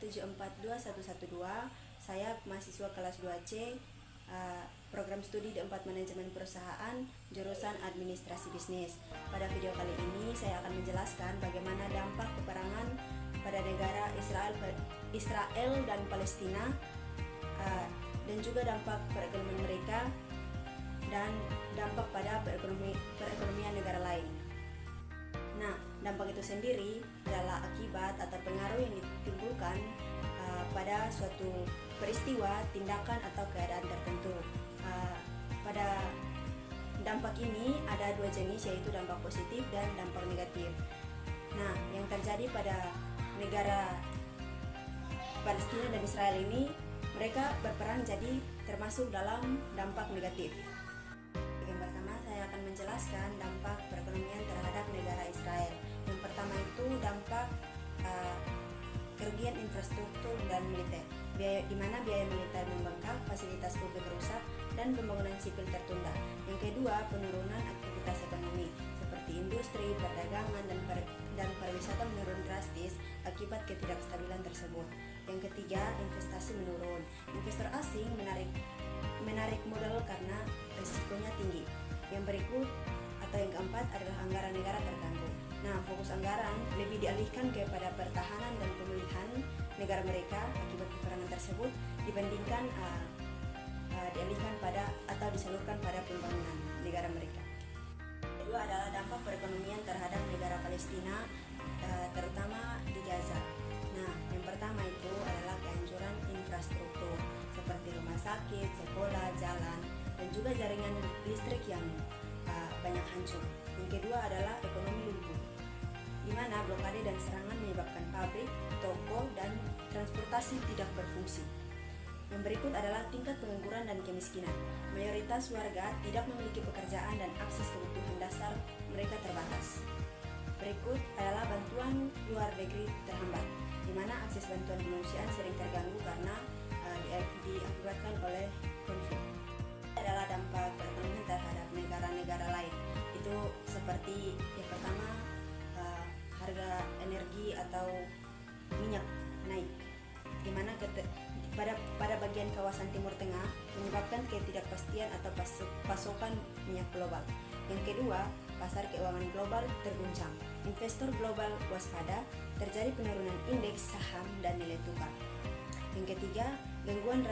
7421112. Saya mahasiswa kelas 2C, program studi D4 Manajemen Perusahaan, jurusan Administrasi Bisnis. Pada video kali ini saya akan menjelaskan bagaimana dampak peperangan pada negara Israel dan Palestina, dan juga dampak perekonomian mereka dan dampak pada perekonomian negara lain. Nah, dampak itu sendiri adalah akibat atau pengaruh yang ditimbulkan pada suatu peristiwa, tindakan, atau keadaan tertentu. Pada dampak ini ada dua jenis, yaitu dampak positif dan dampak negatif. Nah, yang terjadi pada negara Palestina dan Israel ini, mereka berperang jadi termasuk dalam dampak negatif. Yang pertama, saya akan menjelaskan dampak perekonomian terhadap negara Israel. Yang pertama itu dampak kerugian infrastruktur dan militer, di mana biaya militer membengkak, fasilitas publik rusak, dan pembangunan sipil tertunda. Yang kedua, penurunan aktivitas ekonomi seperti industri, perdagangan, dan pariwisata menurun drastis akibat ketidakstabilan tersebut. Yang ketiga, investasi menurun. Investor asing menarik modal karena risikonya tinggi. Yang berikut atau yang keempat adalah anggaran negara terganggu. Nah, fokus anggaran lebih dialihkan kepada pertahanan dan pemulihan negara mereka akibat peperangan tersebut dibandingkan dialihkan pada atau disalurkan pada pembangunan negara mereka. Kedua adalah dampak perekonomian terhadap negara Palestina, terutama di Gaza. Nah, yang pertama itu adalah kehancuran infrastruktur seperti rumah sakit, sekolah, jalan, dan juga jaringan listrik yang banyak hancur. Yang kedua adalah ekonomi lumpuh, di mana blokade dan serangan menyebabkan pabrik, toko, dan transportasi tidak berfungsi. Yang berikut adalah tingkat pengangguran dan kemiskinan. Mayoritas warga tidak memiliki pekerjaan dan akses kebutuhan dasar mereka terbatas. Berikut adalah bantuan luar negeri terhambat, di mana akses bantuan kemanusiaan sering terganggu karena diakibatkan oleh konflik. Adalah dampak perekonomian terhadap negara-negara lain. Itu seperti yang pertama, harga energi atau minyak naik, di mana pada bagian kawasan Timur Tengah menyebabkan ketidakpastian atau pasokan minyak global. Yang kedua, pasar keuangan global terguncang. Investor global waspada, terjadi penurunan indeks saham dan nilai tukar. Yang ketiga, gangguan